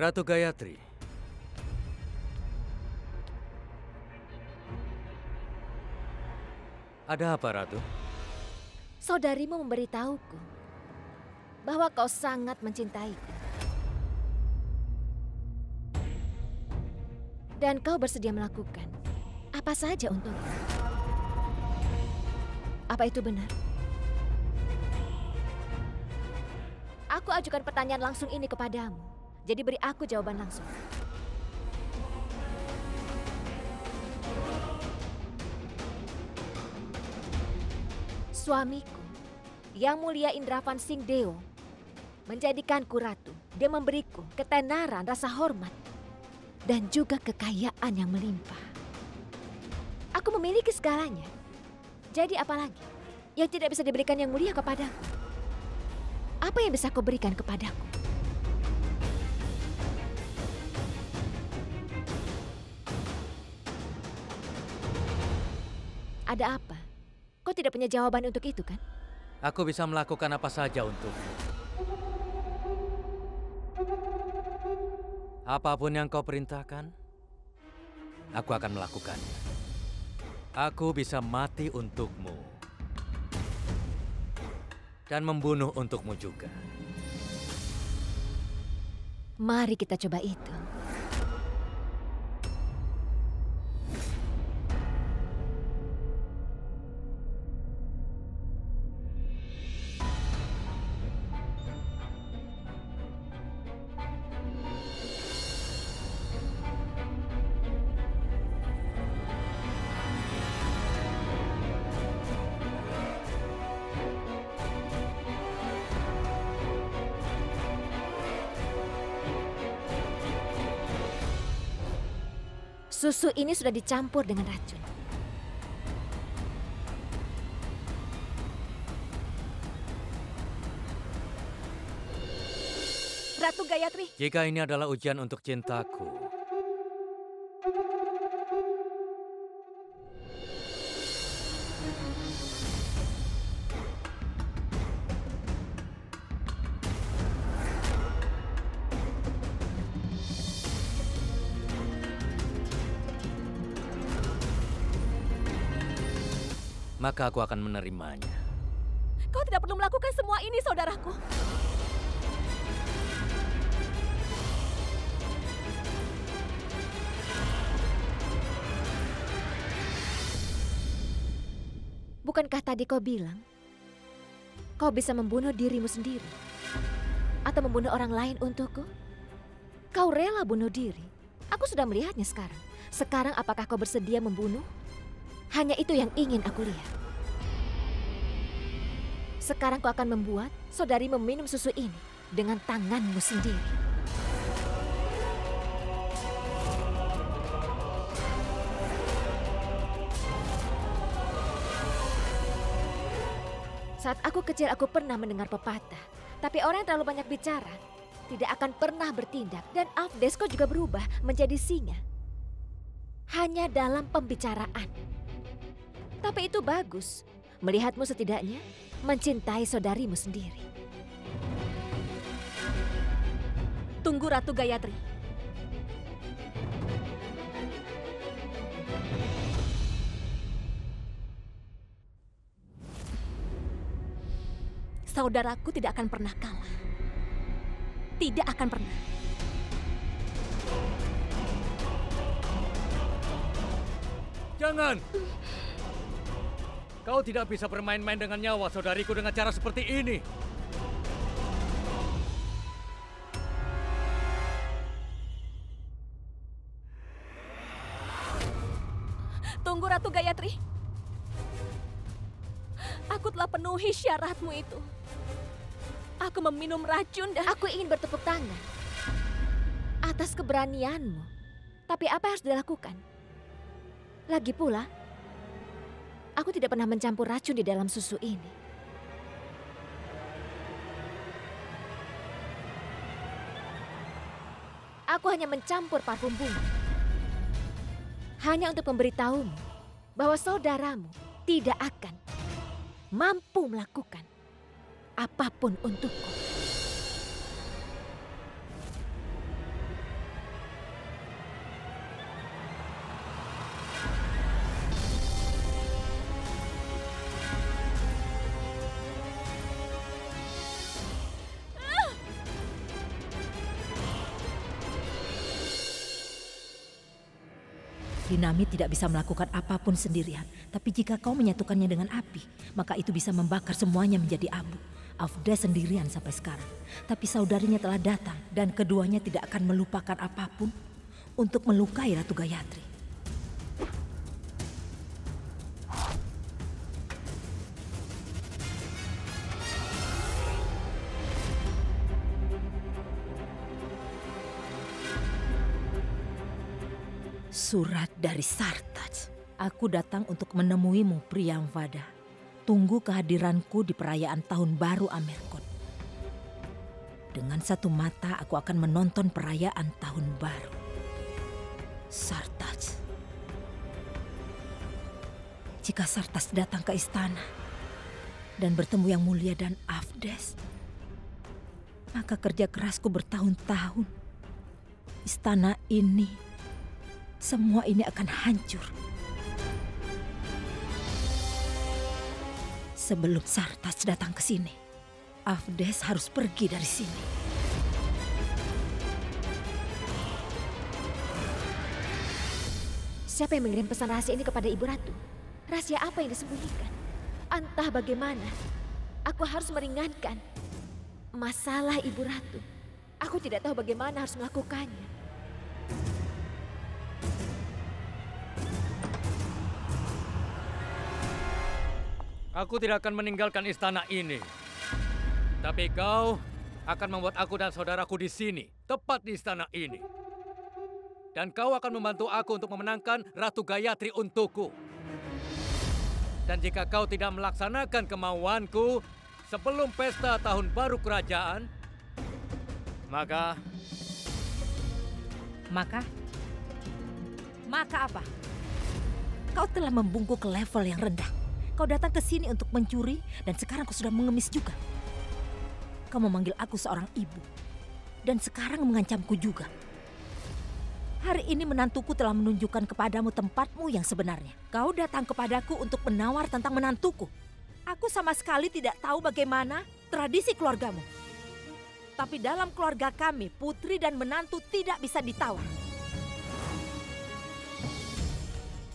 Ratu Gayatri. Ada apa, Ratu? Saudarimu memberitahuku bahwa kau sangat mencintaiku. Dan kau bersedia melakukan apa saja untukku. Apa itu benar? Aku ajukan pertanyaan langsung ini kepadamu. Jadi beri aku jawaban langsung. Suamiku, Yang Mulia Indravan Singhdeo, menjadikanku ratu. Dia memberiku ketenaran, rasa hormat, dan juga kekayaan yang melimpah. Aku memiliki segalanya. Jadi apalagi yang tidak bisa diberikan Yang Mulia kepadaku? Apa yang bisa kau berikan kepadaku? Ada apa? Kau tidak punya jawaban untuk itu, kan? Aku bisa melakukan apa saja untukmu. Apapun yang kau perintahkan, aku akan melakukannya. Aku bisa mati untukmu. Dan membunuh untukmu juga. Mari kita coba itu. Susu ini sudah dicampur dengan racun. Ratu Gayatri. Jika ini adalah ujian untuk cintaku, maka aku akan menerimanya. Kau tidak perlu melakukan semua ini, saudaraku. Bukankah tadi kau bilang kau bisa membunuh dirimu sendiri? Atau membunuh orang lain untukku? Kau rela bunuh diri. Aku sudah melihatnya sekarang. Sekarang apakah kau bersedia membunuh? Hanya itu yang ingin aku lihat. Sekarang kau akan membuat saudari meminum susu ini dengan tanganmu sendiri. Saat aku kecil aku pernah mendengar pepatah. Tapi orang yang terlalu banyak bicara tidak akan pernah bertindak. Dan Avdes kau juga berubah menjadi singa. Hanya dalam pembicaraan. Tapi itu bagus. Melihatmu setidaknya mencintai saudarimu sendiri. Tunggu Ratu Gayatri. Saudaraku tidak akan pernah kalah. Tidak akan pernah. Jangan! Kau tidak bisa bermain-main dengan nyawa saudariku dengan cara seperti ini. Tunggu Ratu Gayatri. Aku telah penuhi syaratmu itu. Aku meminum racun dan aku ingin bertepuk tangan atas keberanianmu. Tapi apa yang harus dilakukan? Lagi pula, aku tidak pernah mencampur racun di dalam susu ini. Aku hanya mencampur parfum bunga. Hanya untuk memberitahumu bahwa saudaramu tidak akan mampu melakukan apapun untukku. Dinamit tidak bisa melakukan apapun sendirian. Tapi jika kau menyatukannya dengan api, maka itu bisa membakar semuanya menjadi abu. Afdes sendirian sampai sekarang. Tapi saudarinya telah datang dan keduanya tidak akan melupakan apapun untuk melukai Ratu Gayatri. Surat dari Sartaj. Aku datang untuk menemuimu, Priyamvada. Tunggu kehadiranku di perayaan Tahun Baru Amerkot. Dengan satu mata aku akan menonton perayaan Tahun Baru. Sartaj. Jika Sartaj datang ke istana dan bertemu Yang Mulia dan Afdes, maka kerja kerasku bertahun-tahun, istana ini, semua ini akan hancur. Sebelum Sartaj datang ke sini, Afdes harus pergi dari sini. Siapa yang mengirim pesan rahasia ini kepada Ibu Ratu? Rahasia apa yang disembunyikan? Entah bagaimana, aku harus meringankan masalah Ibu Ratu. Aku tidak tahu bagaimana harus melakukannya. Aku tidak akan meninggalkan istana ini. Tapi kau akan membuat aku dan saudaraku di sini, tepat di istana ini. Dan kau akan membantu aku untuk memenangkan Ratu Gayatri untukku. Dan jika kau tidak melaksanakan kemauanku sebelum pesta tahun baru kerajaan, maka apa? Kau telah membungkuk ke level yang rendah. Kau datang ke sini untuk mencuri dan sekarang kau sudah mengemis juga. Kau memanggil aku seorang ibu dan sekarang mengancamku juga. Hari ini menantuku telah menunjukkan kepadamu tempatmu yang sebenarnya. Kau datang kepadaku untuk menawar tentang menantuku. Aku sama sekali tidak tahu bagaimana tradisi keluargamu. Tapi dalam keluarga kami, putri dan menantu tidak bisa ditawar.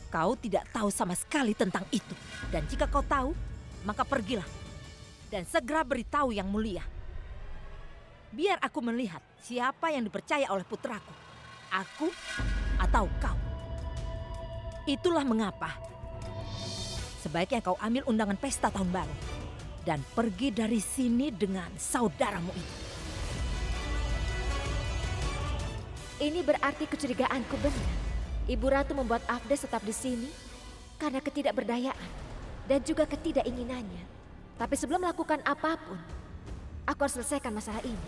Kau tidak tahu sama sekali tentang itu. Dan jika kau tahu, maka pergilah. Dan segera beritahu Yang Mulia. Biar aku melihat siapa yang dipercaya oleh putraku. Aku atau kau. Itulah mengapa sebaiknya kau ambil undangan pesta tahun baru. Dan pergi dari sini dengan saudaramu itu. Ini berarti kecurigaanku benar. Ibu Ratu membuat Afdes tetap di sini karena ketidakberdayaan dan juga ketidakinginannya. Tapi sebelum melakukan apapun, aku harus selesaikan masalah ini.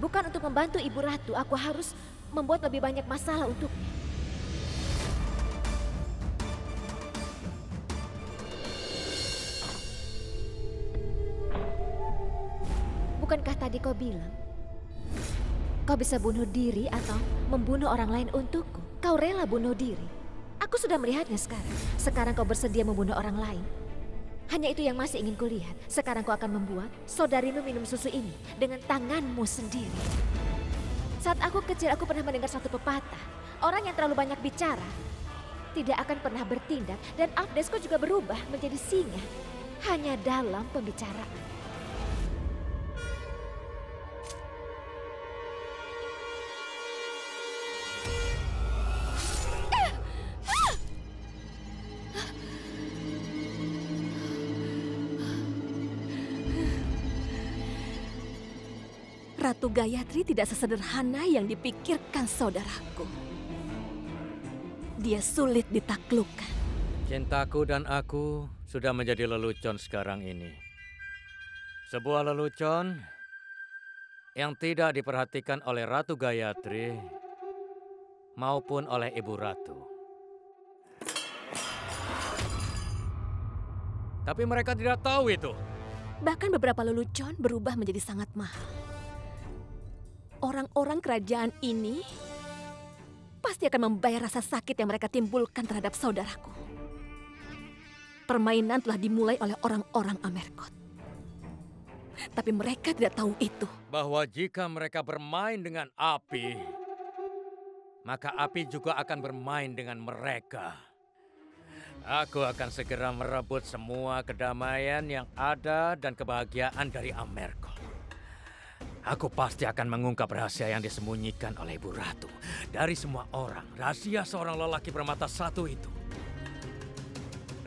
Bukan untuk membantu Ibu Ratu, aku harus membuat lebih banyak masalah untuknya. Bukankah tadi kau bilang kau bisa bunuh diri atau membunuh orang lain untukku? Kau rela bunuh diri. Aku sudah melihatnya sekarang. Sekarang kau bersedia membunuh orang lain. Hanya itu yang masih ingin kulihat. Sekarang kau akan membuat saudarimu minum susu ini dengan tanganmu sendiri. Saat aku kecil, aku pernah mendengar suatu pepatah. Orang yang terlalu banyak bicara tidak akan pernah bertindak. Dan Afdesku juga berubah menjadi singa hanya dalam pembicaraan. Ratu Gayatri tidak sesederhana yang dipikirkan saudaraku. Dia sulit ditaklukkan. cintaku dan aku sudah menjadi lelucon sekarang ini. Sebuah lelucon yang tidak diperhatikan oleh Ratu Gayatri maupun oleh Ibu Ratu. Tapi mereka tidak tahu itu. Bahkan beberapa lelucon berubah menjadi sangat mahal. Orang-orang kerajaan ini pasti akan membayar rasa sakit yang mereka timbulkan terhadap saudaraku. Permainan telah dimulai oleh orang-orang Amerkot. Tapi mereka tidak tahu itu. Bahwa jika mereka bermain dengan api, maka api juga akan bermain dengan mereka. Aku akan segera merebut semua kedamaian yang ada dan kebahagiaan dari Amerkul. Aku pasti akan mengungkap rahasia yang disembunyikan oleh Ibu Ratu dari semua orang. Rahasia seorang lelaki bermata satu itu.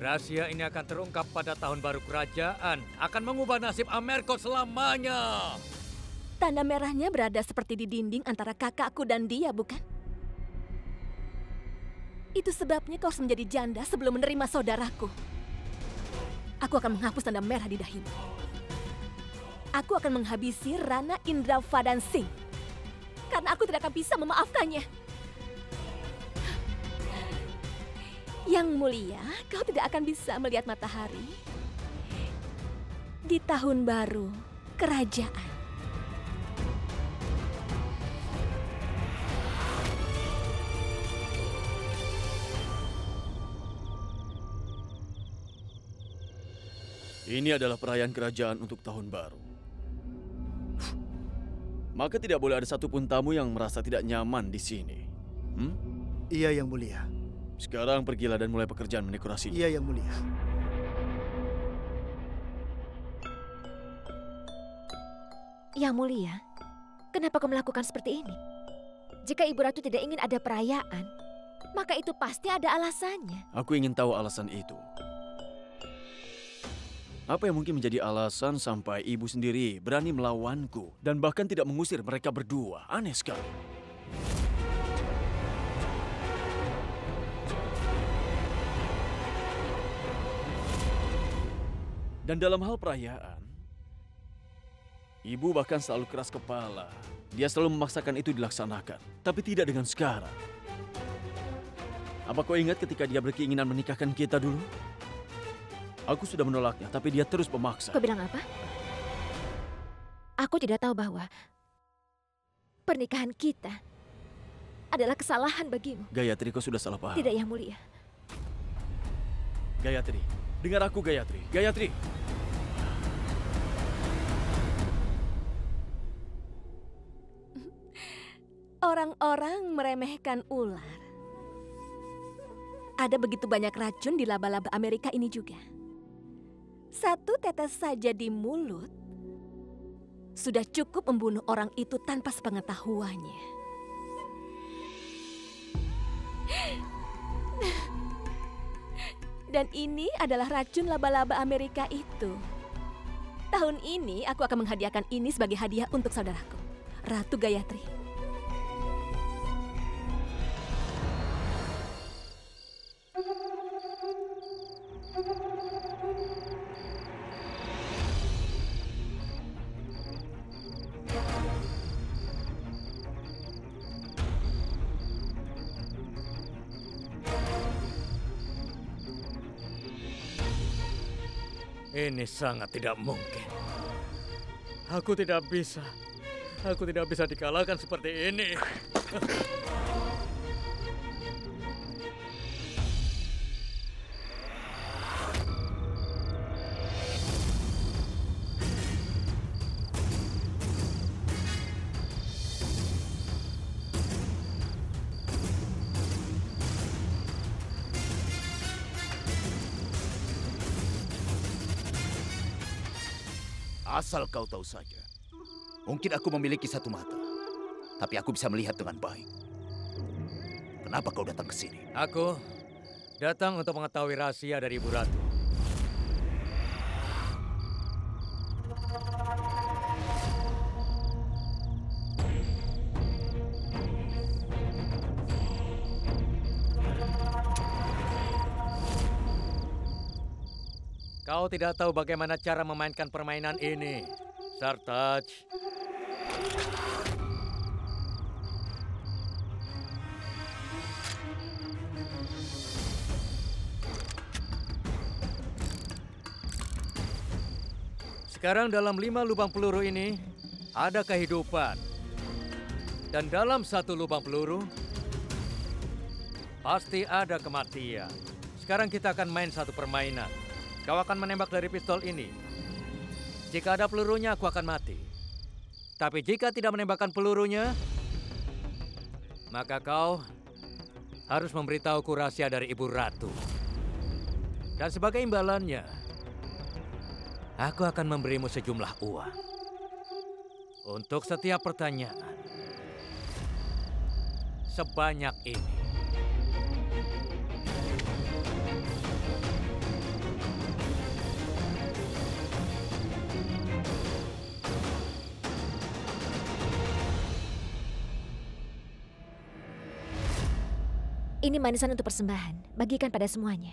Rahasia ini akan terungkap pada tahun baru kerajaan, akan mengubah nasib Amerkul selamanya. Tanda merahnya berada seperti di dinding antara kakakku dan dia, bukan? Itu sebabnya kau harus menjadi janda sebelum menerima saudaraku. Aku akan menghapus tanda merah di dahimu. Aku akan menghabisi Rana Indravadan Singh. Karena aku tidak akan bisa memaafkannya. Yang mulia, kau tidak akan bisa melihat matahari di tahun baru kerajaan. Ini adalah perayaan kerajaan untuk tahun baru. Maka tidak boleh ada satupun tamu yang merasa tidak nyaman di sini. Iya, Yang Mulia. Sekarang pergilah dan mulai pekerjaan mendekorasinya. Iya, Yang Mulia. Yang Mulia, kenapa kau melakukan seperti ini? Jika Ibu Ratu tidak ingin ada perayaan, maka itu pasti ada alasannya. Aku ingin tahu alasan itu. Apa yang mungkin menjadi alasan sampai ibu sendiri berani melawanku dan bahkan tidak mengusir mereka berdua? Aneh sekali. Dan dalam hal perayaan, ibu bahkan selalu keras kepala. Dia selalu memaksakan itu dilaksanakan, tapi tidak dengan sekarang. Apa kau ingat ketika dia berkeinginan menikahkan kita dulu? Aku sudah menolaknya, tapi dia terus memaksa. Kau bilang apa? Aku tidak tahu bahwa pernikahan kita adalah kesalahan bagimu. Gayatri, kau sudah salah paham. Tidak, Yang Mulia. Gayatri, dengar aku, Gayatri. Gayatri! Orang-orang meremehkan ular. Ada begitu banyak racun di laba-laba Amerika ini juga. Satu tetes saja di mulut sudah cukup membunuh orang itu tanpa sepengetahuannya. Dan ini adalah racun laba-laba Amerika itu. Tahun ini aku akan menghadiahkan ini sebagai hadiah untuk saudaraku, Ratu Gayatri. Ini sangat tidak mungkin. Aku tidak bisa dikalahkan seperti ini. Asal kau tahu saja, mungkin aku memiliki satu mata, tapi aku bisa melihat dengan baik. Kenapa kau datang ke sini? Aku datang untuk mengetahui rahasia dari Ibu Ratu. Kau tidak tahu bagaimana cara memainkan permainan ini, Sartaj. Sekarang dalam 5 lubang peluru ini ada kehidupan. Dan dalam satu lubang peluru pasti ada kematian. Sekarang kita akan main satu permainan. Kau akan menembak dari pistol ini. Jika ada pelurunya, aku akan mati. Tapi jika tidak menembakkan pelurunya, Maka kau harus memberitahuku rahasia dari Ibu Ratu. Dan sebagai imbalannya, aku akan memberimu sejumlah uang. Untuk setiap pertanyaan. Sebanyak ini. Ini manisan untuk persembahan. Bagikan pada semuanya.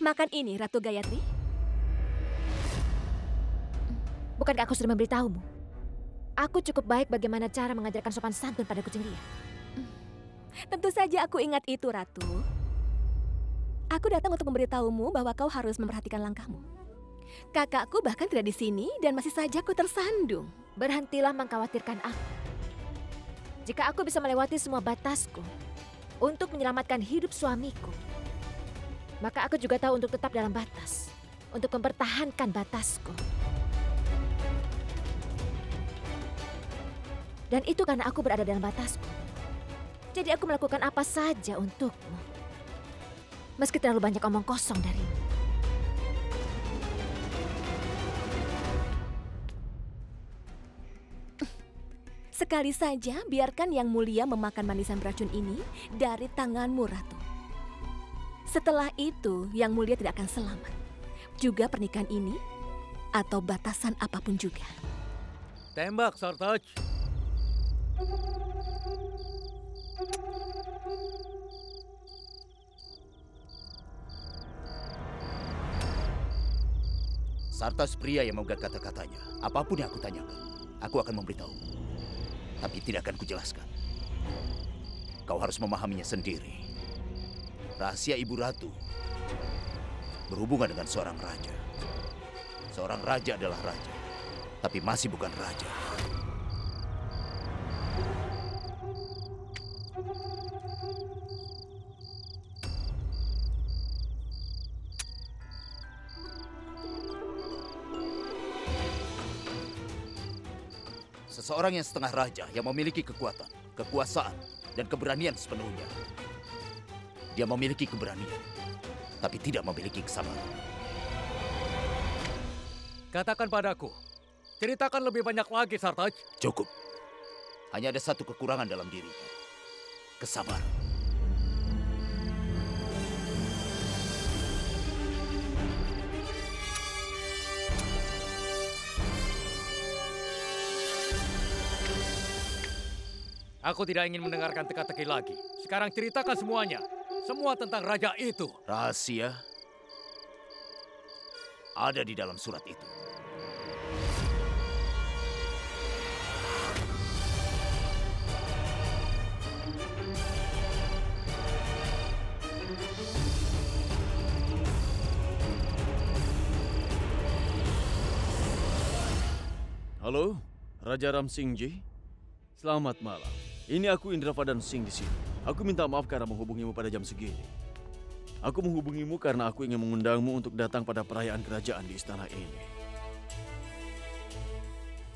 Makan ini, Ratu Gayatri. Bukankah aku sudah memberitahumu? Aku cukup baik bagaimana cara mengajarkan sopan santun pada kucing liar. Tentu saja aku ingat itu, Ratu. Aku datang untuk memberitahumu bahwa kau harus memperhatikan langkahmu. Kakakku bahkan tidak di sini dan masih saja ku tersandung. Berhentilah mengkhawatirkan aku. Jika aku bisa melewati semua batasku untuk menyelamatkan hidup suamiku, maka aku juga tahu untuk tetap dalam batas, untuk mempertahankan batasku. Dan itu karena aku berada dalam batasku. Jadi aku melakukan apa saja untukmu. Meski terlalu banyak omong kosong darimu. Sekali saja biarkan Yang Mulia memakan manisan beracun ini dari tanganmu, Ratu. Setelah itu, Yang Mulia tidak akan selamat. Juga pernikahan ini, atau batasan apapun juga. Tembak, Sartaj. Sartaj pria yang memegang kata-katanya. Apapun yang aku tanyakan, aku akan memberitahu. Tapi tidak akan kujelaskan. Kau harus memahaminya sendiri. Rahasia Ibu Ratu berhubungan dengan seorang raja. Seorang raja adalah raja, tapi masih bukan raja. Seseorang yang setengah raja yang memiliki kekuatan, kekuasaan, dan keberanian sepenuhnya. Dia memiliki keberanian, tapi tidak memiliki kesabaran. Katakan padaku, ceritakan lebih banyak lagi, Sartaj. Cukup. Hanya ada satu kekurangan dalam dirinya. Kesabaran. Aku tidak ingin mendengarkan teka-teki lagi. Sekarang ceritakan semuanya. Semua tentang raja itu. Rahasia ada di dalam surat itu. Halo, Raja Ram Singh Ji. Selamat malam. Ini aku Indravadan Singh di sini. Aku minta maaf karena menghubungimu pada jam segini. Aku menghubungimu karena aku ingin mengundangmu untuk datang pada perayaan kerajaan di istana ini.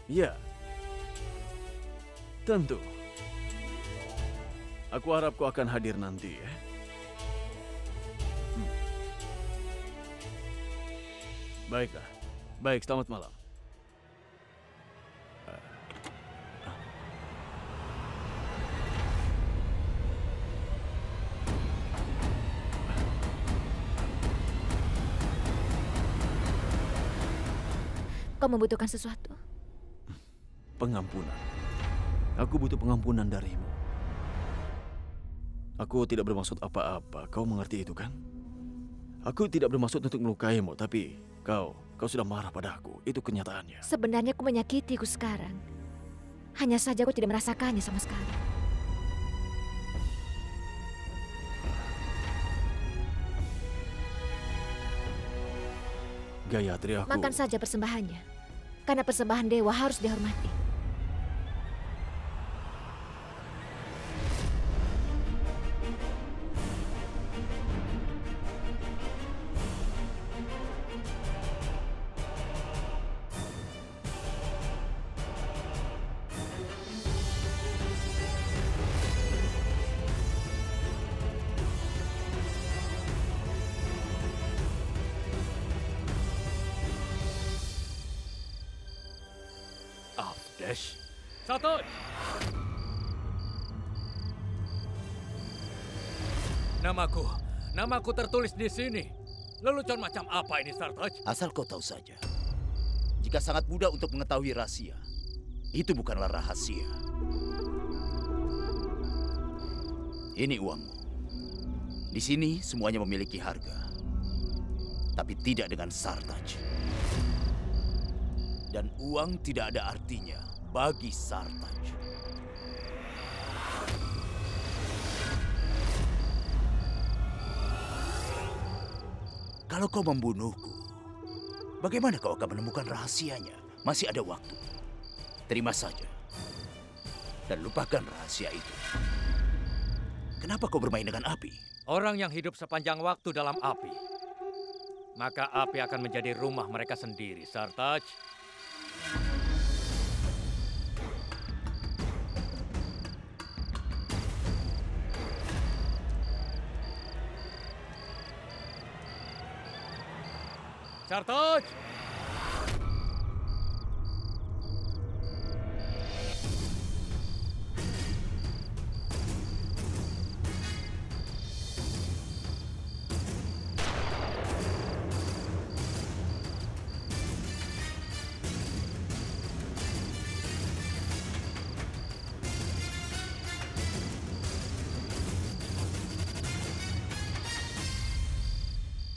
Ya, tentu. Aku harap kau akan hadir nanti ya. Baiklah. Baik, selamat malam. Kau membutuhkan sesuatu? Pengampunan. Aku butuh pengampunan darimu. Aku tidak bermaksud apa-apa. Kau mengerti itu kan? Aku tidak bermaksud untuk melukaimu, tapi kau sudah marah padaku. Itu kenyataannya. Sebenarnya aku menyakitiku sekarang. Hanya saja aku tidak merasakannya sama sekali. Gayatri, aku... Makan saja persembahannya. Karena persembahan dewa harus dihormati. Afdesh. Satu. Namaku tertulis di sini. Lelucon macam apa ini, Sartaj? Asal kau tahu saja, jika sangat mudah untuk mengetahui rahasia, itu bukanlah rahasia. Ini uangmu. Di sini semuanya memiliki harga, tapi tidak dengan Sartaj. Dan uang tidak ada artinya bagi Sartaj. Kalau kau membunuhku, bagaimana kau akan menemukan rahasianya? Masih ada waktu. Terima saja. Dan lupakan rahasia itu. Kenapa kau bermain dengan api? Orang yang hidup sepanjang waktu dalam api, maka api akan menjadi rumah mereka sendiri, Sartaj. Sartaj!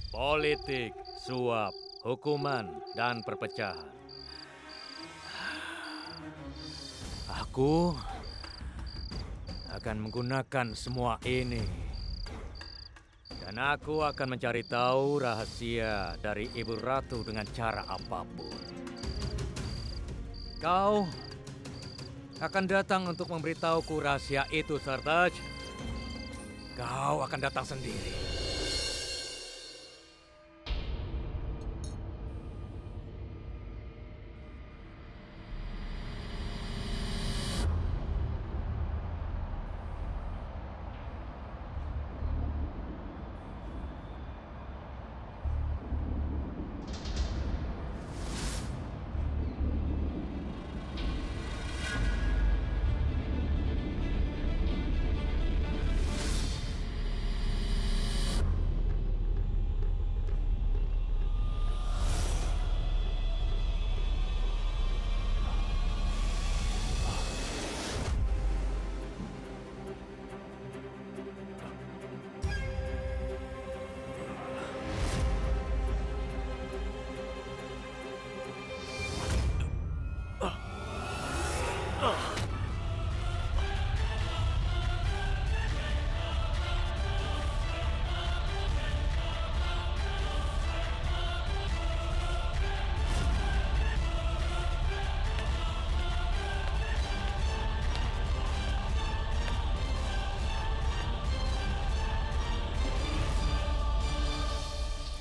Politik, suap, hukuman, dan perpecahan. Aku akan menggunakan semua ini. Dan aku akan mencari tahu rahasia dari Ibu Ratu dengan cara apapun. Kau akan datang untuk memberitahuku rahasia itu, Sartaj. Kau akan datang sendiri.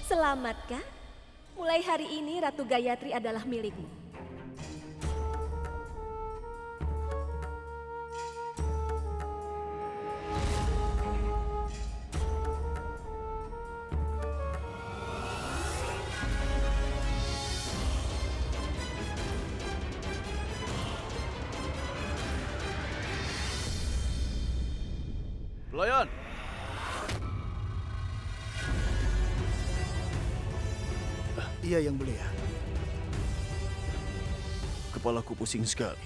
Selamatkah? Mulai hari ini Ratu Gayatri adalah milikmu. Pelayan! Iya, Yang Mulia. Kepalaku pusing sekali.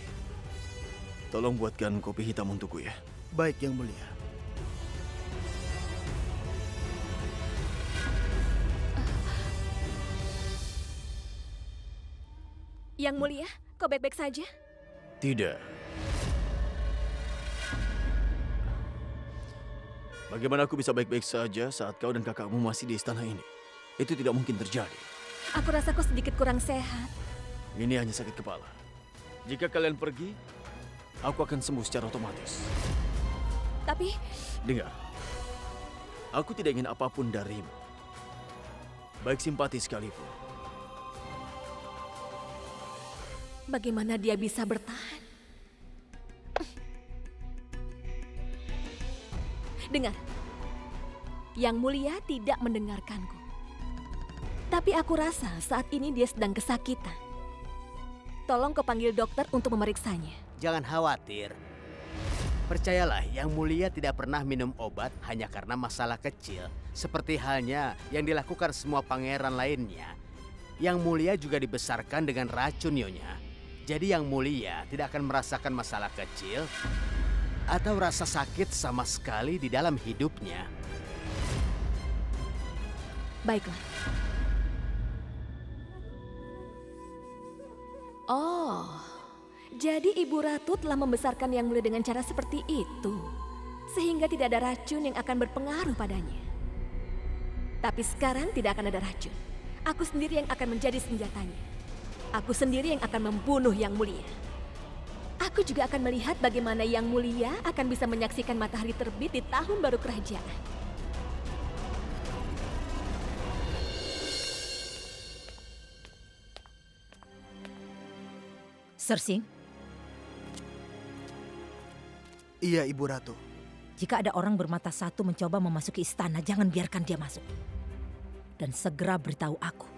Tolong buatkan kopi hitam untukku ya. Baik, Yang Mulia. Yang Mulia, kau baik-baik saja? Tidak. Bagaimana aku bisa baik-baik saja saat kau dan kakakmu masih di istana ini? Itu tidak mungkin terjadi. Aku rasa kau sedikit kurang sehat. Ini hanya sakit kepala. Jika kalian pergi, aku akan sembuh secara otomatis. Tapi Dengar, aku tidak ingin apapun darimu. Baik simpati sekalipun. bagaimana dia bisa bertahan? Dengar, Yang Mulia tidak mendengarkanku. Tapi aku rasa saat ini dia sedang kesakitan. Tolong kau panggil dokter untuk memeriksanya. Jangan khawatir. Percayalah, Yang Mulia tidak pernah minum obat hanya karena masalah kecil. Seperti halnya yang dilakukan semua pangeran lainnya. Yang Mulia juga dibesarkan dengan racun, Nyonya. Jadi Yang Mulia tidak akan merasakan masalah kecil atau rasa sakit sama sekali di dalam hidupnya. Baiklah. Oh, jadi Ibu Ratu telah membesarkan Yang Mulia dengan cara seperti itu. Sehingga tidak ada racun yang akan berpengaruh padanya. Tapi sekarang tidak akan ada racun. Aku sendiri yang akan menjadi senjatanya. Aku sendiri yang akan membunuh Yang Mulia. Aku juga akan melihat bagaimana Yang Mulia akan bisa menyaksikan matahari terbit di tahun baru kerajaan. Sir Sing, Iya, Ibu Ratu. jika ada orang bermata satu mencoba memasuki istana, jangan biarkan dia masuk. Dan segera beritahu aku.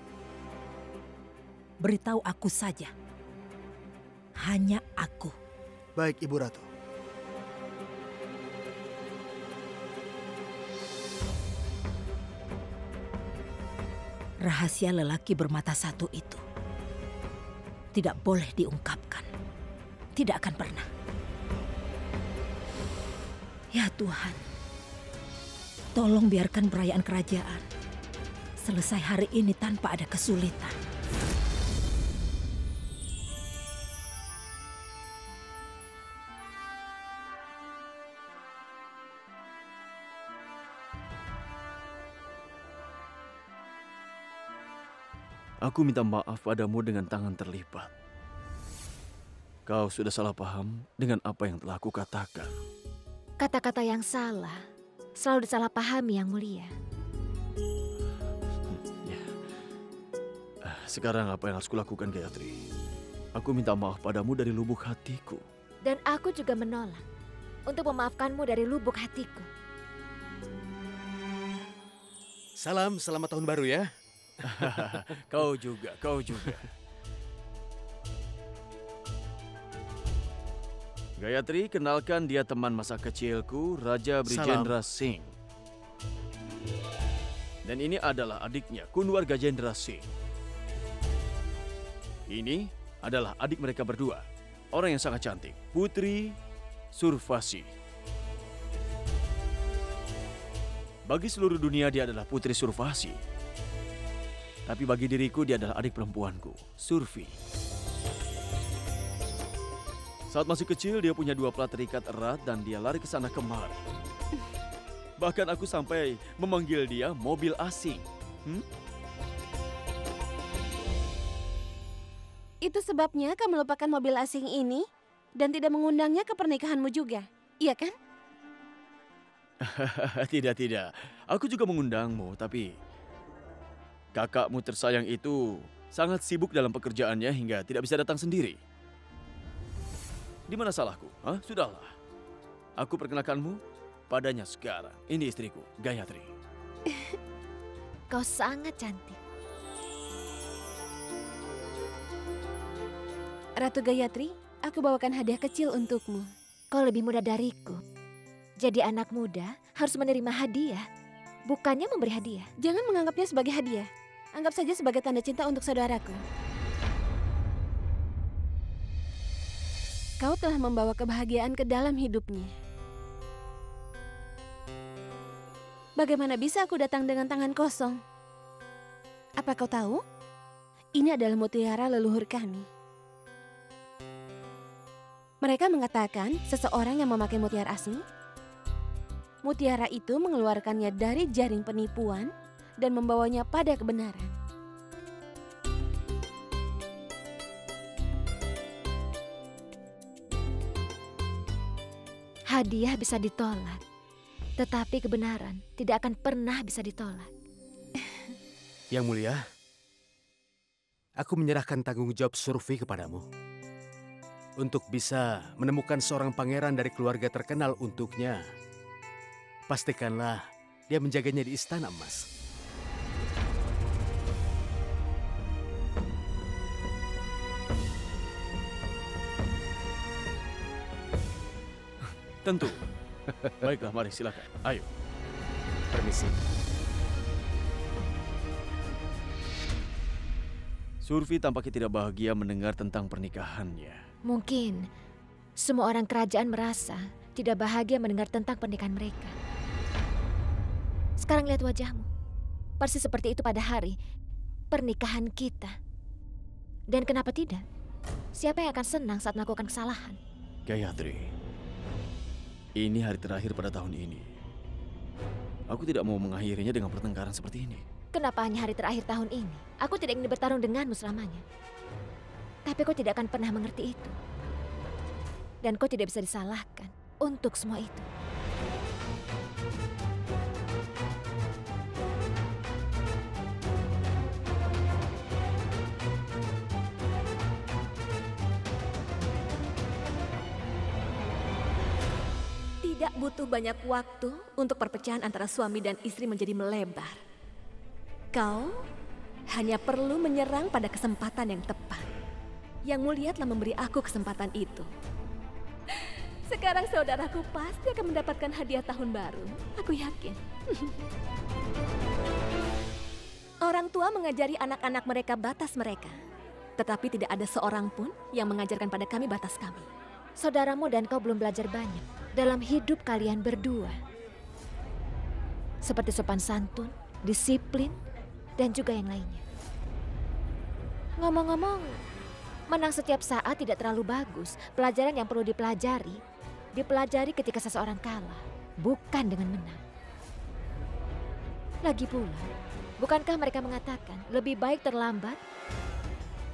Beritahu aku saja. Hanya aku. Baik, Ibu Ratu. Rahasia lelaki bermata satu itu tidak boleh diungkapkan. Tidak akan pernah. Ya Tuhan, tolong biarkan perayaan kerajaan selesai hari ini tanpa ada kesulitan. Aku minta maaf padamu dengan tangan terlipat. Kau sudah salah paham dengan apa yang telah aku katakan. Kata-kata yang salah selalu disalahpahami, Yang Mulia. Sekarang apa yang harus kulakukan, Gayatri? Aku minta maaf padamu dari lubuk hatiku. Dan aku juga menolak untuk memaafkanmu dari lubuk hatiku. Salam, selamat tahun baru ya. Kau juga, kau juga. Gayatri, kenalkan dia teman masa kecilku, Raja Brijendra Singh. Dan ini adalah adiknya, Kunwar Gajendra Singh. Ini adalah adik mereka berdua, orang yang sangat cantik, Putri Survasi. Bagi seluruh dunia dia adalah Putri Survasi. Tapi bagi diriku dia adalah adik perempuanku, Survi. Saat masih kecil dia punya 2 plat terikat erat dan dia lari ke sana kemari. Bahkan aku sampai memanggil dia mobil asing. Itu sebabnya kamu melupakan mobil asing ini dan tidak mengundangnya ke pernikahanmu juga, iya kan? Tidak. Aku juga mengundangmu, tapi kakakmu tersayang itu sangat sibuk dalam pekerjaannya hingga tidak bisa datang sendiri. Di mana salahku? Sudahlah. Aku perkenalkanmu padanya sekarang. Ini istriku, Gayatri. Kau sangat cantik. Ratu Gayatri, aku bawakan hadiah kecil untukmu. Kau lebih muda dariku. Jadi anak muda harus menerima hadiah, bukannya memberi hadiah. Jangan menganggapnya sebagai hadiah. Anggap saja sebagai tanda cinta untuk saudaraku. Kau telah membawa kebahagiaan ke dalam hidupnya. Bagaimana bisa aku datang dengan tangan kosong? Apa kau tahu? Ini adalah mutiara leluhur kami. Mereka mengatakan seseorang yang memakai mutiara asing, mutiara itu mengeluarkannya dari jaring penipuan dan membawanya pada kebenaran. Hadiah bisa ditolak, tetapi kebenaran tidak akan pernah bisa ditolak. Yang Mulia, aku menyerahkan tanggung jawab Surfi kepadamu. Untuk bisa menemukan seorang pangeran dari keluarga terkenal untuknya, pastikanlah dia menjaganya di Istana Emas. Tentu. Baiklah, mari silakan. Ayo. Permisi. Surfi tampaknya tidak bahagia mendengar tentang pernikahannya. Mungkin semua orang kerajaan merasa tidak bahagia mendengar tentang pernikahan mereka. Sekarang lihat wajahmu. Persis seperti itu pada hari pernikahan kita. Dan kenapa tidak? Siapa yang akan senang saat melakukan kesalahan? Gayatri, ini hari terakhir pada tahun ini. Aku tidak mau mengakhirinya dengan pertengkaran seperti ini. Kenapa hanya hari terakhir tahun ini? Aku tidak ingin bertarung denganmu selamanya. Tapi kau tidak akan pernah mengerti itu. Dan kau tidak bisa disalahkan untuk semua itu. Tidak butuh banyak waktu untuk perpecahan antara suami dan istri menjadi melebar. Kau hanya perlu menyerang pada kesempatan yang tepat. Yang Mulia telah memberi aku kesempatan itu. Sekarang saudaraku pasti akan mendapatkan hadiah tahun baru. Aku yakin. Orang tua mengajari anak-anak mereka batas mereka. Tetapi tidak ada seorang pun yang mengajarkan pada kami batas kami. Saudaramu dan kau belum belajar banyak dalam hidup kalian berdua. Seperti sopan santun, disiplin, dan juga yang lainnya. Ngomong-ngomong, menang setiap saat tidak terlalu bagus. Pelajaran yang perlu dipelajari ketika seseorang kalah, bukan dengan menang. Lagi pula, bukankah mereka mengatakan lebih baik terlambat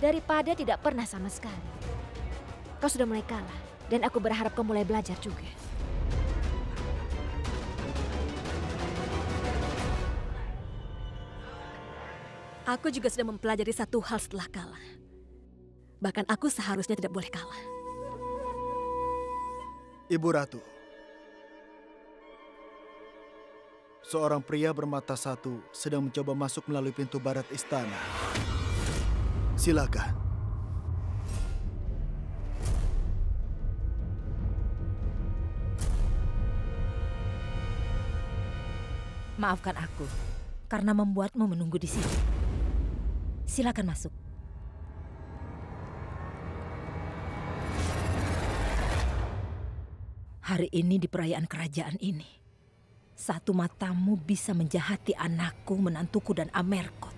daripada tidak pernah sama sekali? Kau sudah mulai kalah, dan aku berharap kau mulai belajar juga. Aku juga sudah mempelajari satu hal setelah kalah. Bahkan aku seharusnya tidak boleh kalah. Ibu Ratu, seorang pria bermata satu sedang mencoba masuk melalui pintu barat istana. Silakan. Maafkan aku karena membuatmu menunggu di sini. Silakan masuk. Hari ini di perayaan kerajaan ini, satu matamu bisa menjahati anakku, menantuku, dan Amerkot.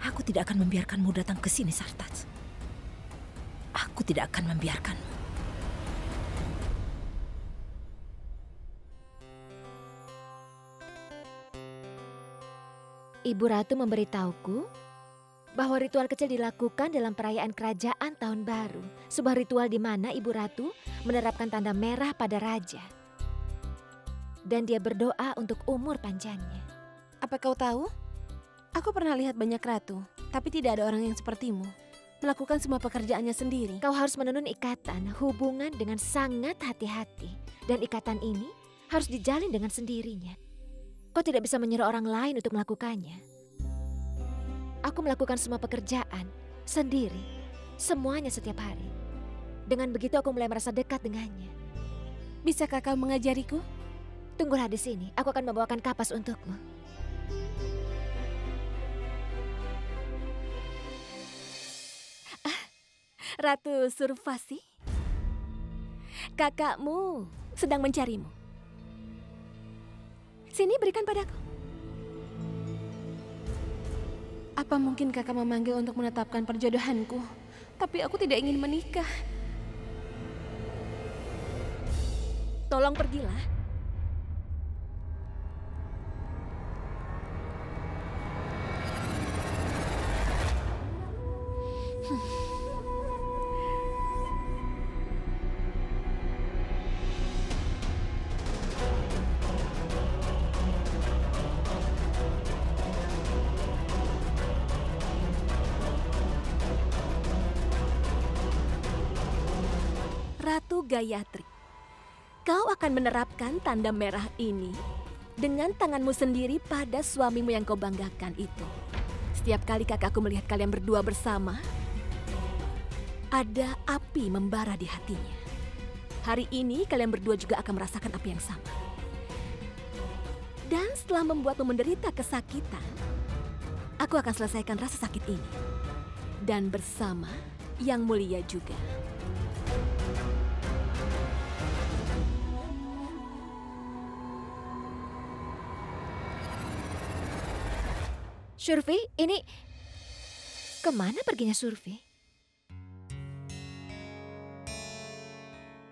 Aku tidak akan membiarkanmu datang ke sini, Sartaj. Aku tidak akan membiarkanmu. Ibu Ratu memberitahuku bahwa ritual kecil dilakukan dalam perayaan kerajaan Tahun Baru. Sebuah ritual di mana Ibu Ratu menerapkan tanda merah pada raja. Dan dia berdoa untuk umur panjangnya. Apa kau tahu? Aku pernah lihat banyak ratu, tapi tidak ada orang yang sepertimu. Melakukan semua pekerjaannya sendiri. Kau harus menenun ikatan hubungan dengan sangat hati-hati. Dan ikatan ini harus dijalin dengan sendirinya. Kau tidak bisa menyuruh orang lain untuk melakukannya. Aku melakukan semua pekerjaan sendiri, semuanya setiap hari. Dengan begitu aku mulai merasa dekat dengannya. Bisakah kau mengajariku? Tunggulah di sini, aku akan membawakan kapas untukmu. Ratu Surfasi, kakakmu sedang mencarimu. Sini, berikan padaku. Apa mungkin kakak memanggil untuk menetapkan perjodohanku? Tapi aku tidak ingin menikah. Tolong pergilah. Ratu Gayatri. Kau akan menerapkan tanda merah ini dengan tanganmu sendiri pada suamimu yang kau banggakan itu. Setiap kali kakakku melihat kalian berdua bersama, ada api membara di hatinya. Hari ini kalian berdua juga akan merasakan api yang sama. Dan setelah membuatmu menderita kesakitan, aku akan selesaikan rasa sakit ini. Dan bersama Yang Mulia juga. Surfi, ini kemana perginya Surfi?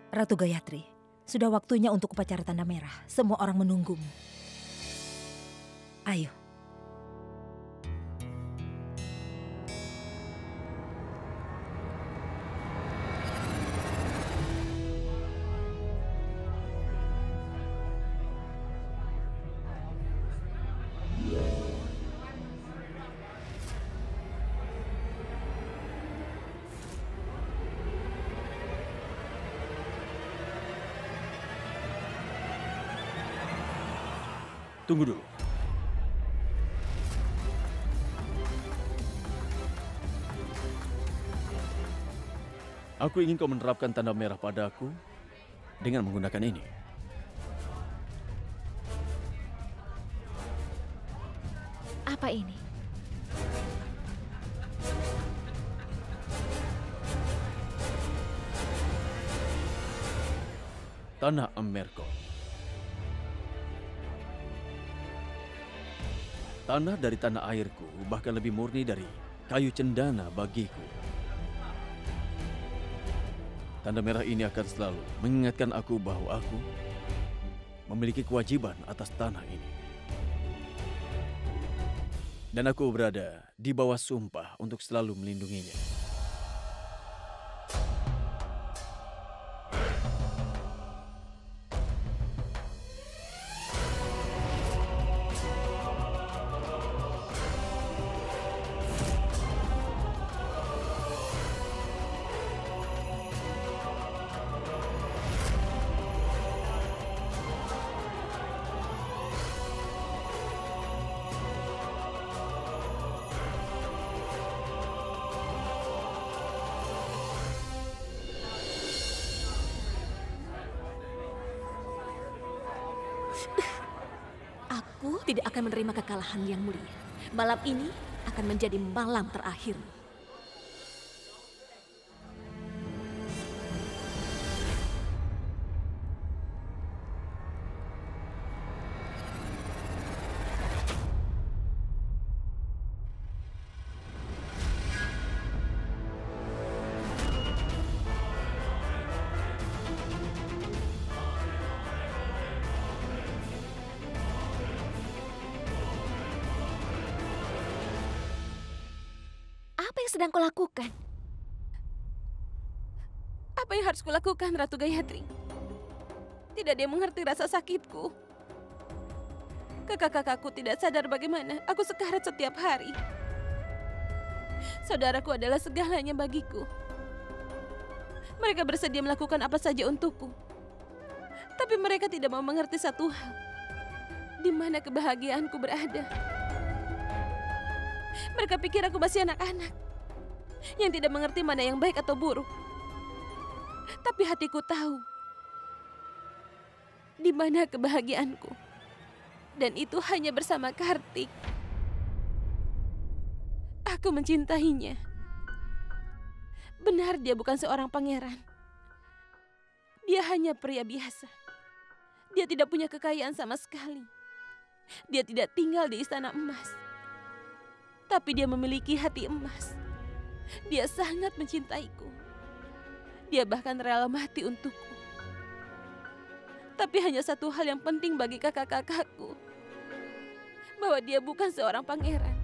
Ratu Gayatri, sudah waktunya untuk upacara tanda merah. Semua orang menunggumu. Ayo. Tunggu dulu. Aku ingin kau menerapkan tanda merah padaku dengan menggunakan ini. Apa ini? Tanah Amerko. Tanah dari tanah airku bahkan lebih murni dari kayu cendana bagiku. Tanda merah ini akan selalu mengingatkan aku bahwa aku memiliki kewajiban atas tanah ini. Dan aku berada di bawah sumpah untuk selalu melindunginya. Aku tidak akan menerima kekalahan Yang Mulia. Malam ini akan menjadi malam terakhir. Apa yang sedang kau lakukan? Apa yang harus kulakukan, Ratu Gayatri? Tidak ada yang mengerti rasa sakitku. Kakak-kakakku tidak sadar bagaimana aku sekarat setiap hari. Saudaraku adalah segalanya bagiku. Mereka bersedia melakukan apa saja untukku. Tapi mereka tidak mau mengerti satu hal. Di mana kebahagiaanku berada. Mereka pikir aku masih anak-anak yang tidak mengerti mana yang baik atau buruk. Tapi hatiku tahu di mana kebahagiaanku. Dan itu hanya bersama Kartik. Aku mencintainya. Benar dia bukan seorang pangeran. Dia hanya pria biasa. Dia tidak punya kekayaan sama sekali. Dia tidak tinggal di istana emas. Tapi dia memiliki hati emas. Dia sangat mencintaiku. Dia bahkan rela mati untukku. Tapi hanya satu hal yang penting bagi kakak-kakakku. Bahwa dia bukan seorang pangeran.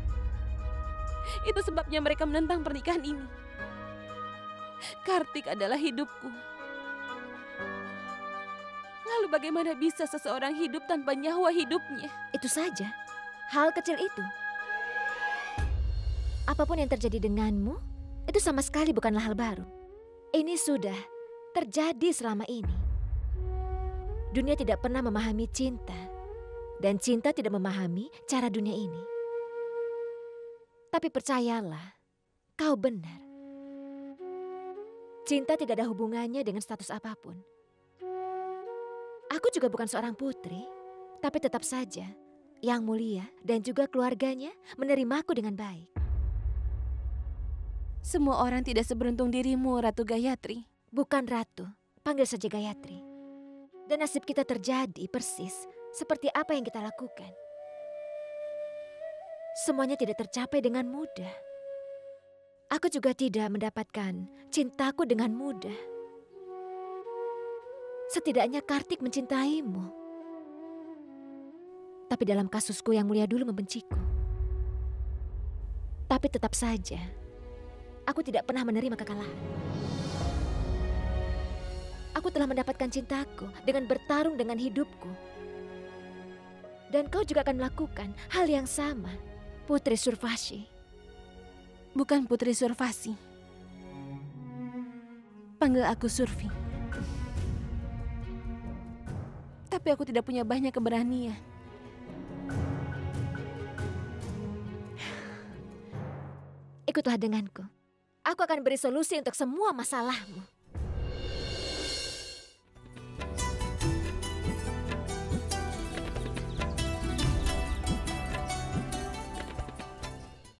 Itu sebabnya mereka menentang pernikahan ini. Kartik adalah hidupku. Lalu bagaimana bisa seseorang hidup tanpa nyawa hidupnya? Itu saja. Hal kecil itu. Apapun yang terjadi denganmu, itu sama sekali bukanlah hal baru. Ini sudah terjadi selama ini. Dunia tidak pernah memahami cinta, dan cinta tidak memahami cara dunia ini. Tapi percayalah, kau benar. Cinta tidak ada hubungannya dengan status apapun. Aku juga bukan seorang putri, tapi tetap saja Yang Mulia dan juga keluarganya menerimaku dengan baik. Semua orang tidak seberuntung dirimu, Ratu Gayatri. Bukan Ratu, panggil saja Gayatri. Dan nasib kita terjadi persis seperti apa yang kita lakukan. Semuanya tidak tercapai dengan mudah. Aku juga tidak mendapatkan cintaku dengan mudah. Setidaknya Kartik mencintaimu. Tapi dalam kasusku Yang Mulia dulu membenciku. Tapi tetap saja, aku tidak pernah menerima kekalahan. Aku telah mendapatkan cintaku dengan bertarung dengan hidupku. Dan kau juga akan melakukan hal yang sama, Putri Survasi. Bukan Putri Survasi. Panggil aku Surfi. Tapi aku tidak punya banyak keberanian. Ikutlah denganku. Aku akan beri solusi untuk semua masalahmu.